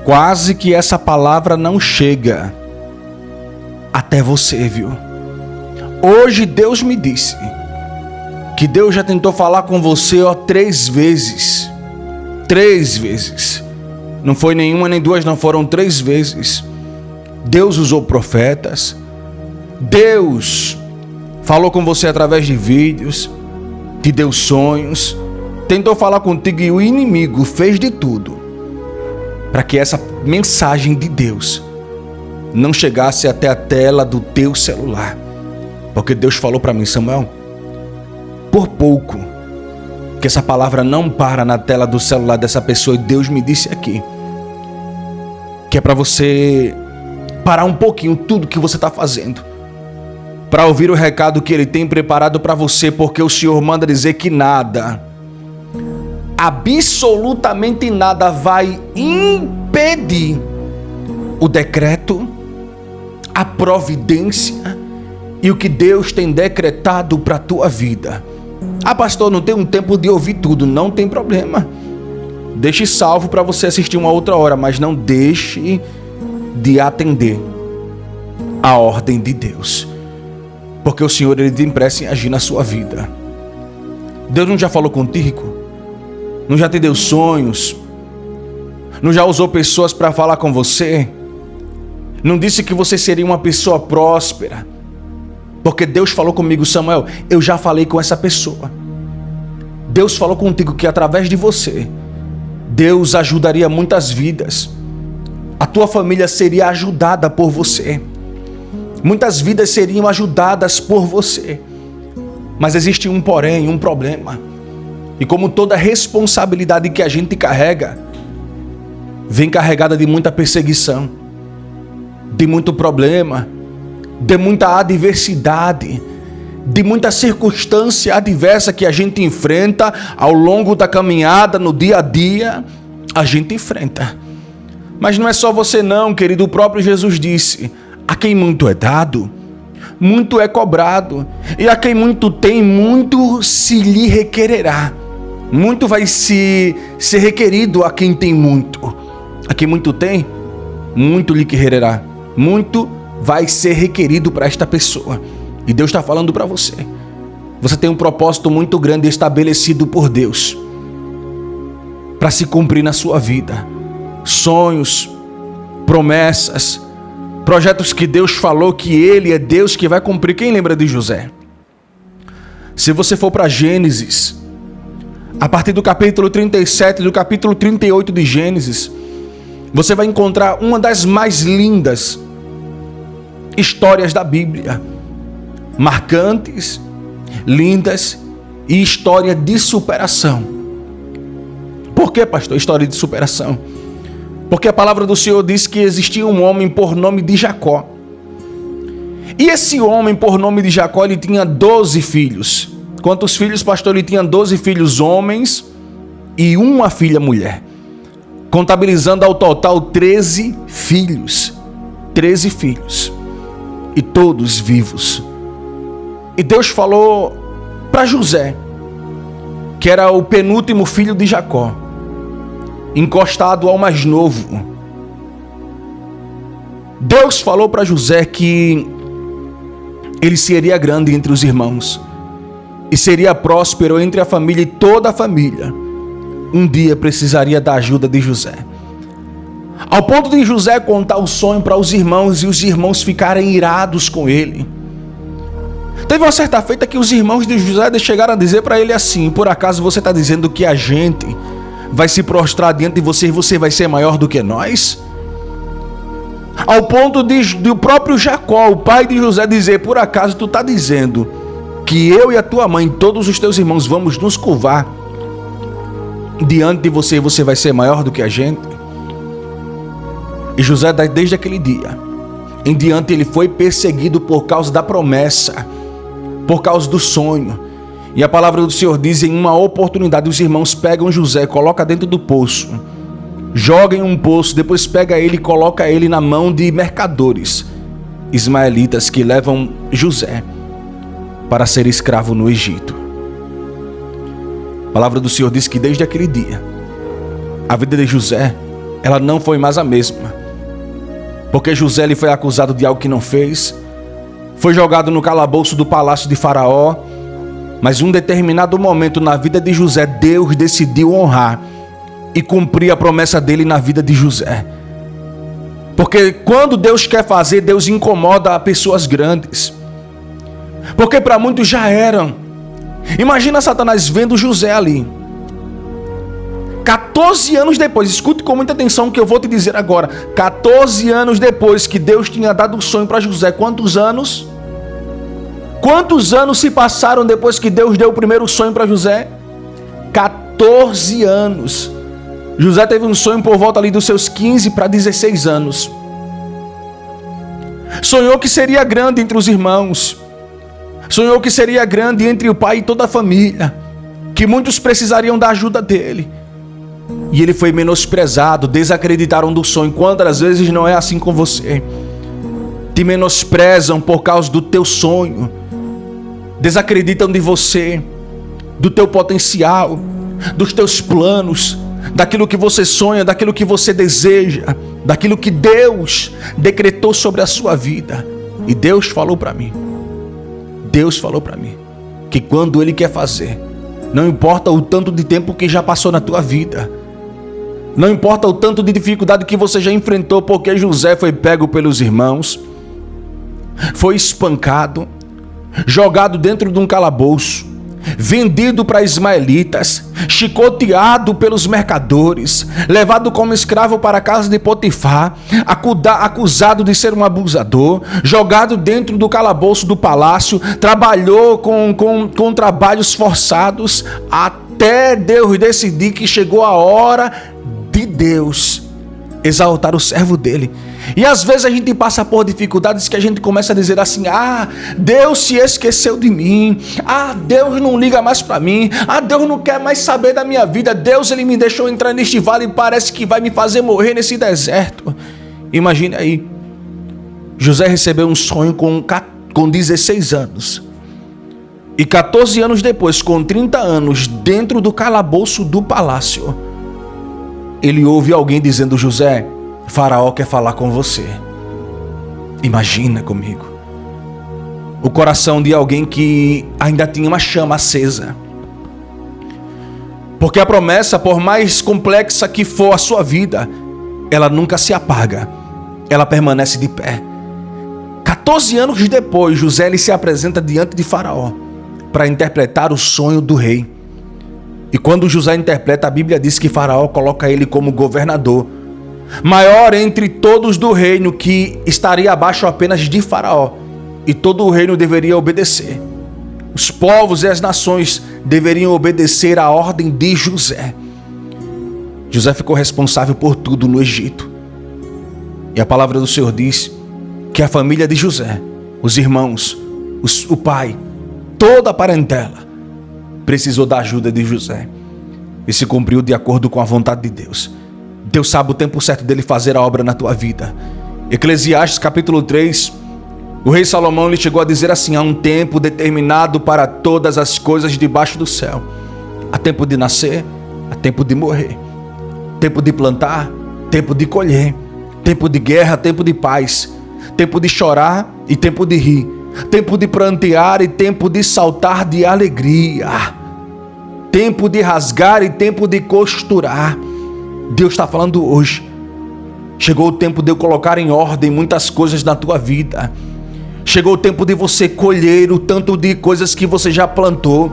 quase que essa palavra não chega até você, viu? Hoje Deus me disse que Deus já tentou falar com você 3 vezes. 3 vezes. Não foi nenhuma nem duas, não, foram 3 vezes. Deus usou profetas. Deus falou com você através de vídeos, te deu sonhos, tentou falar contigo e o inimigo fez de tudo para que essa mensagem de Deus não chegasse até a tela do teu celular. Porque Deus falou para mim: Samuel, por pouco que essa palavra não para na tela do celular dessa pessoa. E Deus me disse aqui que é para você parar um pouquinho tudo que você está fazendo, para ouvir o recado que Ele tem preparado para você, porque o Senhor manda dizer que nada, absolutamente nada, vai impedir o decreto, a providência e o que Deus tem decretado para a tua vida. Ah, pastor, não tem um tempo de ouvir tudo. Não tem problema. Deixe salvo para você assistir uma outra hora, mas não deixe de atender a ordem de Deus, porque o Senhor, Ele tem pressa em agir na sua vida. Deus não já falou contigo? Não já te deu sonhos? Não já usou pessoas para falar com você? Não disse que você seria uma pessoa próspera? Porque Deus falou comigo: Samuel, eu já falei com essa pessoa. Deus falou contigo que através de você, Deus ajudaria muitas vidas. A tua família seria ajudada por você. Muitas vidas seriam ajudadas por você. Mas existe um porém, um problema. E como toda responsabilidade que a gente carrega, vem carregada de muita perseguição, de muito problema, de muita adversidade, de muita circunstância adversa que a gente enfrenta ao longo da caminhada, no dia a dia, a gente enfrenta. Mas não é só você não, querido. O próprio Jesus disse: a quem muito é dado, muito é cobrado. E a quem muito tem, muito se lhe requererá. Muito vai ser requerido a quem tem muito. A quem muito tem, muito lhe requererá. Muito vai ser requerido para esta pessoa. E Deus está falando para você. Você tem um propósito muito grande estabelecido por Deus para se cumprir na sua vida. Sonhos, promessas, projetos que Deus falou que Ele é Deus que vai cumprir. Quem lembra de José? Se você for para Gênesis, a partir do capítulo 37, do capítulo 38 de Gênesis, você vai encontrar uma das mais lindas histórias da Bíblia. Marcantes, lindas e história de superação. Por que, pastor, história de superação? Porque a palavra do Senhor diz que existia um homem por nome de Jacó. E esse homem por nome de Jacó, ele tinha 12 filhos. Quantos filhos, pastor? Ele tinha 12 filhos homens e uma filha mulher. Contabilizando ao total 13 filhos. 13 filhos. E todos vivos. E Deus falou para José, que era o penúltimo filho de Jacó, encostado ao mais novo. Deus falou para José que ele seria grande entre os irmãos e seria próspero entre a família, e toda a família um dia precisaria da ajuda de José. Ao ponto de José contar o sonho para os irmãos e os irmãos ficarem irados com ele. Teve uma certa feita que os irmãos de José chegaram a dizer para ele assim: por acaso você está dizendo que a gente vai se prostrar diante de você e você vai ser maior do que nós? Ao ponto de o próprio Jacó, o pai de José, dizer: por acaso tu está dizendo que eu e a tua mãe, todos os teus irmãos, vamos nos curvar diante de você e você vai ser maior do que a gente? E José, desde aquele dia em diante, ele foi perseguido por causa da promessa, por causa do sonho. E a palavra do Senhor diz: em uma oportunidade os irmãos pegam José, colocam dentro do poço, jogam em um poço, depois pega ele e coloca ele na mão de mercadores ismaelitas que levam José para ser escravo no Egito. A palavra do Senhor diz que desde aquele dia a vida de José ela não foi mais a mesma. Porque José ele foi acusado de algo que não fez, foi jogado no calabouço do palácio de Faraó, mas em um determinado momento na vida de José, Deus decidiu honrar e cumprir a promessa dele na vida de José. Porque quando Deus quer fazer, Deus incomoda pessoas grandes. Porque para muitos já eram. Imagina Satanás vendo José ali. 14 anos depois, escute com muita atenção o que eu vou te dizer agora. 14 anos depois que Deus tinha dado o sonho para José, quantos anos? Quantos anos se passaram depois que Deus deu o primeiro sonho para José? 14 anos. José teve um sonho por volta ali dos seus 15 para 16 anos. Sonhou que seria grande entre os irmãos. Sonhou que seria grande entre o pai e toda a família. Que muitos precisariam da ajuda dele. E ele foi menosprezado, desacreditaram do sonho. Quantas vezes não é assim com você? Te menosprezam por causa do teu sonho. Desacreditam de você, do teu potencial, dos teus planos, daquilo que você sonha, daquilo que você deseja, daquilo que Deus decretou sobre a sua vida. E Deus falou para mim, que quando Ele quer fazer, não importa o tanto de tempo que já passou na tua vida, não importa o tanto de dificuldade que você já enfrentou, porque José foi pego pelos irmãos, foi espancado, jogado dentro de um calabouço, vendido para ismaelitas, chicoteado pelos mercadores, levado como escravo para a casa de Potifar, acusado de ser um abusador, jogado dentro do calabouço do palácio, trabalhou com trabalhos forçados, até Deus decidir que chegou a hora de Deus exaltar o servo dele. E às vezes a gente passa por dificuldades que a gente começa a dizer assim: Deus se esqueceu de mim, Deus não liga mais para mim, Deus não quer mais saber da minha vida, Deus ele me deixou entrar neste vale e parece que vai me fazer morrer nesse deserto. Imagine aí, José recebeu um sonho com 16 anos e 14 anos depois, com 30 anos, dentro do calabouço do palácio, ele ouve alguém dizendo: José, Faraó quer falar com você. Imagina comigo o coração de alguém que ainda tinha uma chama acesa. Porque a promessa, por mais complexa que for a sua vida, ela nunca se apaga, ela permanece de pé. 14 anos depois, José ele se apresenta diante de Faraó para interpretar o sonho do rei. E quando José interpreta, a Bíblia diz que Faraó coloca ele como governador, maior entre todos do reino, que estaria abaixo apenas de Faraó, e todo o reino deveria obedecer. Os povos e as nações deveriam obedecer à ordem de José. José ficou responsável por tudo no Egito. E a palavra do Senhor diz que a família de José, os irmãos, o pai, toda a parentela precisou da ajuda de José. E se cumpriu de acordo com a vontade de Deus. Deus sabe o tempo certo dele fazer a obra na tua vida. Eclesiastes capítulo 3, o rei Salomão ele chegou a dizer assim: há um tempo determinado para todas as coisas debaixo do céu. Há tempo de nascer, há tempo de morrer, tempo de plantar, tempo de colher, tempo de guerra, tempo de paz, tempo de chorar e tempo de rir, tempo de prantear e tempo de saltar de alegria, tempo de rasgar e tempo de costurar. Deus está falando hoje. Chegou o tempo de eu colocar em ordem muitas coisas na tua vida. Chegou o tempo de você colher o tanto de coisas que você já plantou,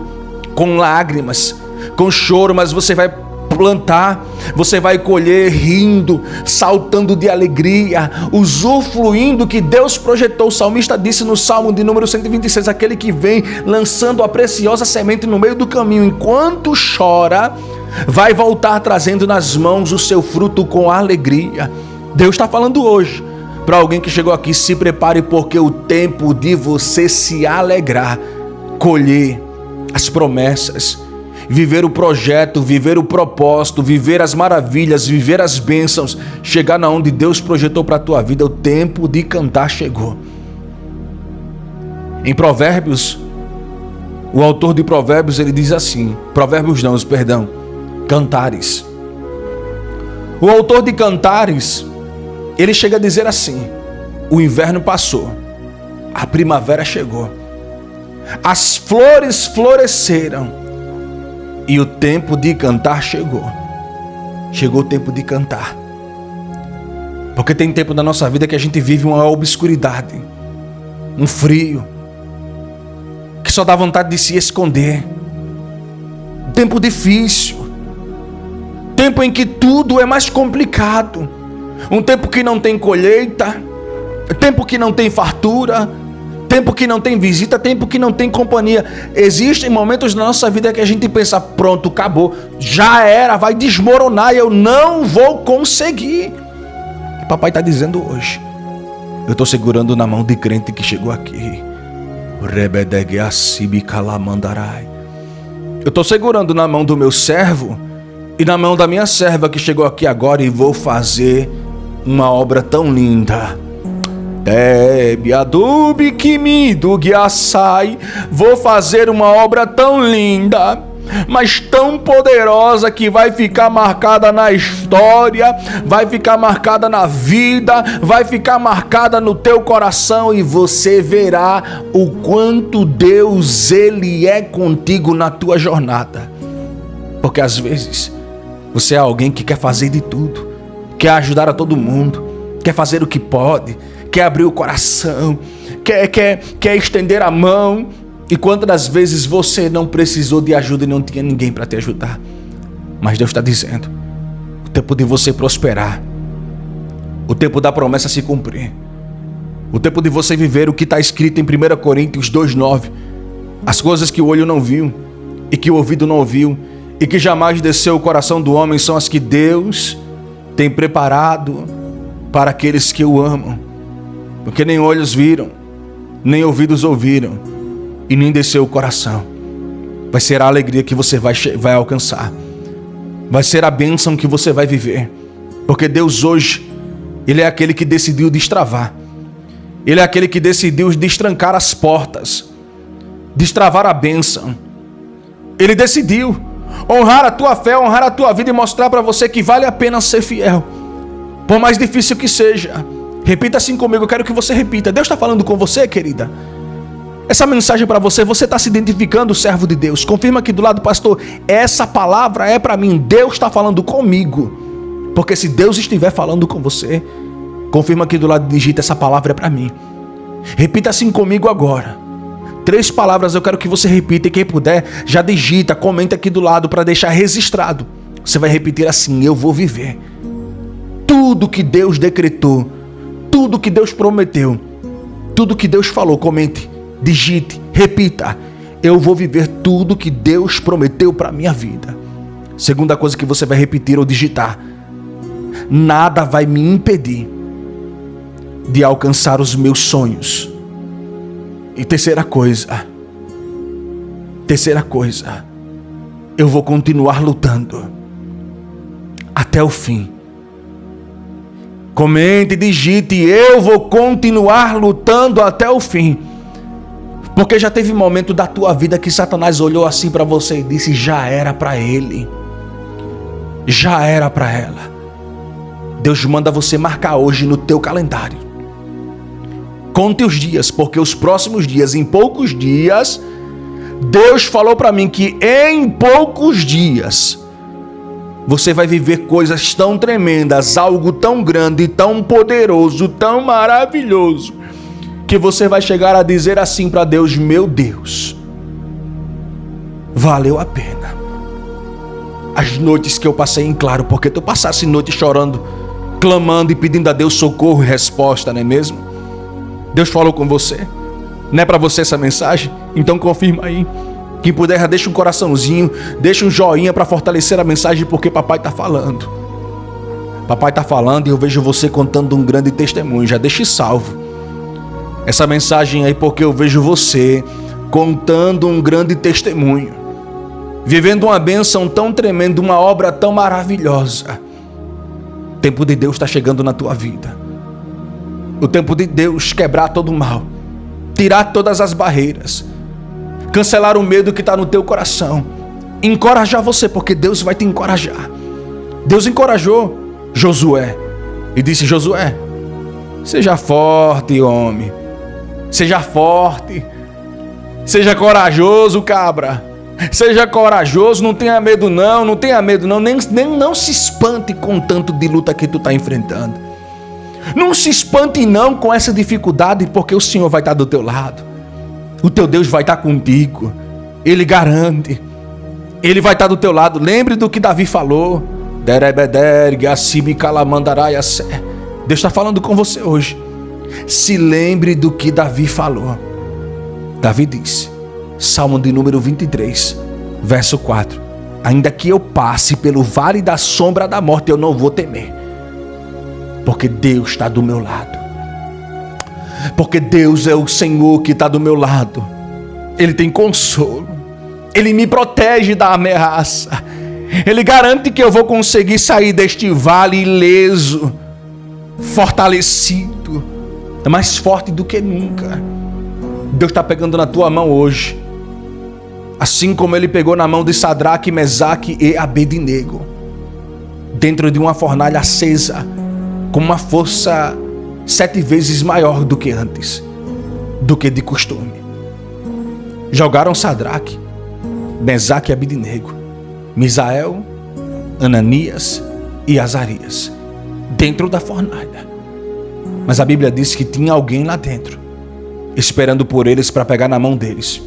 com lágrimas, com choro, mas você vai plantar, você vai colher rindo, saltando de alegria, usufruindo que Deus projetou. O salmista disse no Salmo de número 126, aquele que vem lançando a preciosa semente no meio do caminho, enquanto chora, vai voltar trazendo nas mãos o seu fruto com alegria. Deus está falando hoje para alguém que chegou aqui: se prepare, porque o tempo de você se alegrar, colher as promessas, viver o projeto, viver o propósito, viver as maravilhas, viver as bênçãos, chegar na onde Deus projetou para a tua vida. O tempo de cantar chegou. Em Provérbios, o autor de Provérbios ele diz assim, Cantares: O autor de Cantares, ele chega a dizer assim: o inverno passou, a primavera chegou, as flores floresceram e o tempo de cantar chegou. Chegou o tempo de cantar. Porque tem tempo na nossa vida que a gente vive uma obscuridade, um frio, que só dá vontade de se esconder. Tempo difícil, tempo em que tudo é mais complicado, um tempo que não tem colheita, tempo que não tem fartura, tempo que não tem visita, tempo que não tem companhia. Existem momentos na nossa vida que a gente pensa: pronto, acabou, já era, vai desmoronar, eu não vou conseguir. E papai está dizendo hoje: eu estou segurando na mão de crente que chegou aqui. Eu estou segurando na mão do meu servo e na mão da minha serva que chegou aqui agora, e vou fazer uma obra tão linda. Vou fazer uma obra tão linda, mas tão poderosa, que vai ficar marcada na história, vai ficar marcada na vida, vai ficar marcada no teu coração, e você verá o quanto Deus, Ele é contigo na tua jornada. Porque às vezes você é alguém que quer fazer de tudo, quer ajudar a todo mundo, quer fazer o que pode, quer abrir o coração, quer estender a mão. E quantas das vezes você não precisou de ajuda e não tinha ninguém para te ajudar? Mas Deus está dizendo: o tempo de você prosperar, o tempo da promessa se cumprir, o tempo de você viver o que está escrito em 1 Coríntios 2,9: as coisas que o olho não viu e que o ouvido não ouviu e que jamais desceu o coração do homem são as que Deus tem preparado para aqueles que o amam. Porque nem olhos viram, nem ouvidos ouviram, e nem desceu o coração. Vai ser a alegria que você vai alcançar. Vai ser a bênção que você vai viver. Porque Deus hoje, Ele é aquele que decidiu destravar. Ele é aquele que decidiu destrancar as portas, destravar a bênção. Ele decidiu honrar a tua fé, honrar a tua vida e mostrar para você que vale a pena ser fiel, por mais difícil que seja. Repita assim comigo, eu quero que você repita. Deus está falando com você, querida. Essa mensagem para você está se identificando, servo de Deus? Confirma aqui do lado: pastor, essa palavra é para mim, Deus está falando comigo. Porque se Deus estiver falando com você, confirma aqui do lado, digita: essa palavra é para mim. Repita assim comigo agora. 3 palavras eu quero que você repita, e quem puder já digita, comenta aqui do lado para deixar registrado. Você vai repetir assim: eu vou viver tudo que Deus decretou, tudo que Deus prometeu, tudo que Deus falou. Comente, digite, repita: eu vou viver tudo que Deus prometeu para a minha vida. Segunda coisa que você vai repetir ou digitar: nada vai me impedir de alcançar os meus sonhos. E terceira coisa, eu vou continuar lutando até o fim. Comente, digite: eu vou continuar lutando até o fim. Porque já teve momento da tua vida que Satanás olhou assim para você e disse: já era para ele, já era para ela. Deus manda você marcar hoje no teu calendário. Conte os dias, porque os próximos dias, em poucos dias, Deus falou para mim que em poucos dias você vai viver coisas tão tremendas, algo tão grande, tão poderoso, tão maravilhoso, que você vai chegar a dizer assim para Deus: meu Deus, valeu a pena as noites que eu passei em claro, porque tu passasse noite chorando, clamando e pedindo a Deus socorro e resposta, não é mesmo? Deus falou com você? Não é para você essa mensagem? Então confirma aí. Quem puder, deixa um coraçãozinho, deixa um joinha para fortalecer a mensagem, porque papai está falando. Papai está falando e eu vejo você contando um grande testemunho. Já deixe salvo essa mensagem aí, porque eu vejo você contando um grande testemunho, vivendo uma bênção tão tremenda, uma obra tão maravilhosa. O tempo de Deus está chegando na tua vida. O tempo de Deus quebrar todo o mal, tirar todas as barreiras, cancelar o medo que está no teu coração, encorajar você, porque Deus vai te encorajar. Deus encorajou Josué e disse: Josué, seja forte, homem. Seja forte. Seja corajoso, cabra. Seja corajoso, não tenha medo não, não tenha medo não. Nem não se espante com o tanto de luta que tu está enfrentando. Não se espante não com essa dificuldade, porque o Senhor vai estar do teu lado. O teu Deus vai estar contigo. Ele garante. Ele vai estar do teu lado. Lembre do que Davi falou. Deus está falando com você hoje. Se lembre do que Davi falou. Davi disse, Salmo de número 23, verso 4: ainda que eu passe pelo vale da sombra da morte, eu não vou temer, porque Deus está do meu lado. Porque Deus é o Senhor que está do meu lado. Ele tem consolo. Ele me protege da ameaça. Ele garante que eu vou conseguir sair deste vale ileso, fortalecido, mais forte do que nunca. Deus está pegando na tua mão hoje, assim como Ele pegou na mão de Sadraque, Mesaque e Abednego, dentro de uma fornalha acesa, com uma força 7 vezes maior do que antes, do que de costume. Jogaram Sadraque, Mesaque e Abednego, Misael, Ananias e Azarias dentro da fornalha. Mas a Bíblia diz que tinha alguém lá dentro esperando por eles para pegar na mão deles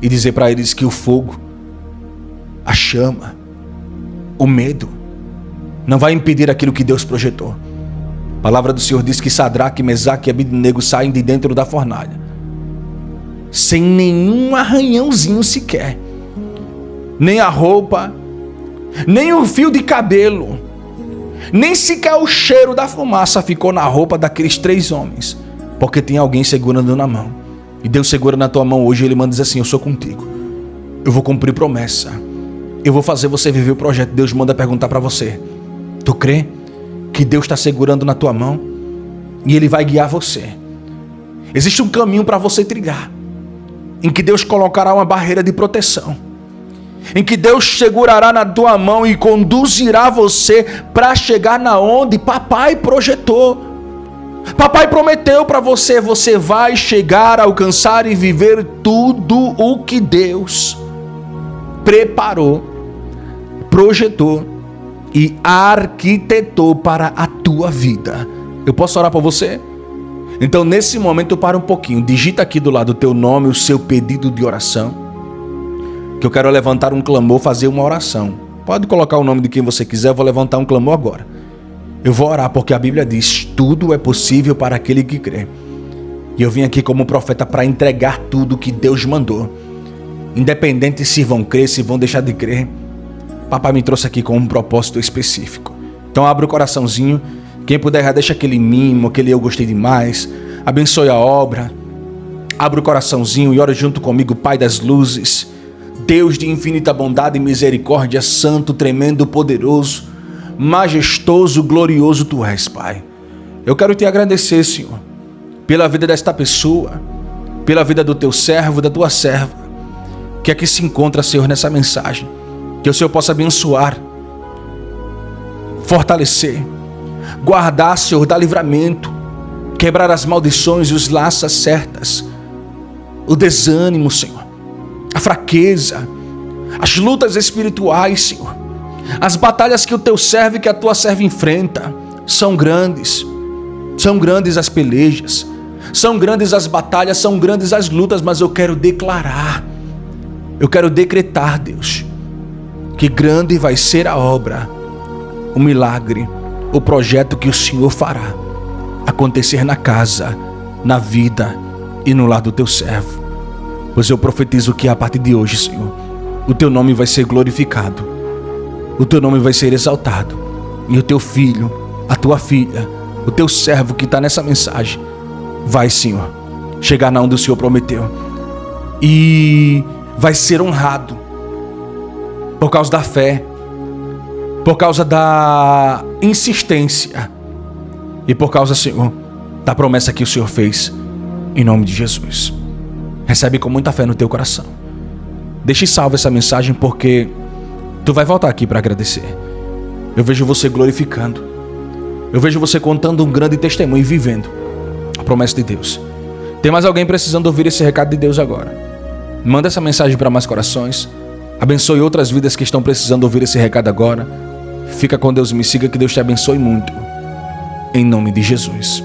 e dizer para eles que o fogo, a chama, o medo não vai impedir aquilo que Deus projetou. A palavra do Senhor diz que Sadraque, Mesaque e Abednego saem de dentro da fornalha sem nenhum arranhãozinho sequer, nem a roupa, nem o fio de cabelo, nem sequer o cheiro da fumaça ficou na roupa daqueles 3 homens, porque tem alguém segurando na mão. E Deus segura na tua mão hoje e Ele manda dizer assim: eu sou contigo, eu vou cumprir promessa, eu vou fazer você viver o projeto. Deus manda perguntar para você: tu crê que Deus está segurando na tua mão e Ele vai guiar você? Existe um caminho para você trilhar, em que Deus colocará uma barreira de proteção, em que Deus segurará na tua mão e conduzirá você para chegar na onde papai projetou. Papai prometeu para você, você vai chegar, alcançar e viver tudo o que Deus preparou, projetou e arquitetou para a tua vida. Eu posso orar por você? Então nesse momento para um pouquinho, digita aqui do lado do teu nome, o seu pedido de oração, que eu quero levantar um clamor, fazer uma oração. Pode colocar o nome de quem você quiser, eu vou levantar um clamor agora. Eu vou orar porque a Bíblia diz: tudo é possível para aquele que crê. E eu vim aqui como profeta para entregar tudo que Deus mandou, independente se vão crer, se vão deixar de crer. Papai me trouxe aqui com um propósito específico. Então abre o coraçãozinho. Quem puder, já deixa aquele mimo, aquele eu gostei demais. Abençoe a obra. Abre o coraçãozinho e ora junto comigo. Pai das luzes, Deus de infinita bondade e misericórdia, santo, tremendo, poderoso, majestoso, glorioso tu és, Pai. Eu quero te agradecer, Senhor, pela vida desta pessoa, pela vida do teu servo, da tua serva, que aqui se encontra, Senhor, nessa mensagem. Que o Senhor possa abençoar, fortalecer, guardar, Senhor, dar livramento, quebrar as maldições e os laços certas, o desânimo, Senhor, a fraqueza, as lutas espirituais, Senhor, as batalhas que o teu servo e que a tua serva enfrenta são grandes as pelejas, são grandes as batalhas, são grandes as lutas, mas eu quero declarar, eu quero decretar, Deus, que grande vai ser a obra, o milagre, o projeto que o Senhor fará acontecer na casa, na vida e no lar do teu servo. Pois eu profetizo que a partir de hoje, Senhor, o teu nome vai ser glorificado, o teu nome vai ser exaltado, e o teu filho, a tua filha, o teu servo que está nessa mensagem, vai, Senhor, chegar na onde o Senhor prometeu e vai ser honrado por causa da fé, por causa da insistência e por causa, Senhor, da promessa que o Senhor fez, em nome de Jesus. Recebe com muita fé no teu coração. Deixe salvo essa mensagem, porque tu vai voltar aqui para agradecer. Eu vejo você glorificando, Eu vejo você contando um grande testemunho e vivendo a promessa de Deus. Tem mais alguém precisando ouvir esse recado de Deus agora? Manda essa mensagem para mais corações. Abençoe outras vidas que estão precisando ouvir esse recado agora. Fica com Deus, me siga, que Deus te abençoe muito. Em nome de Jesus.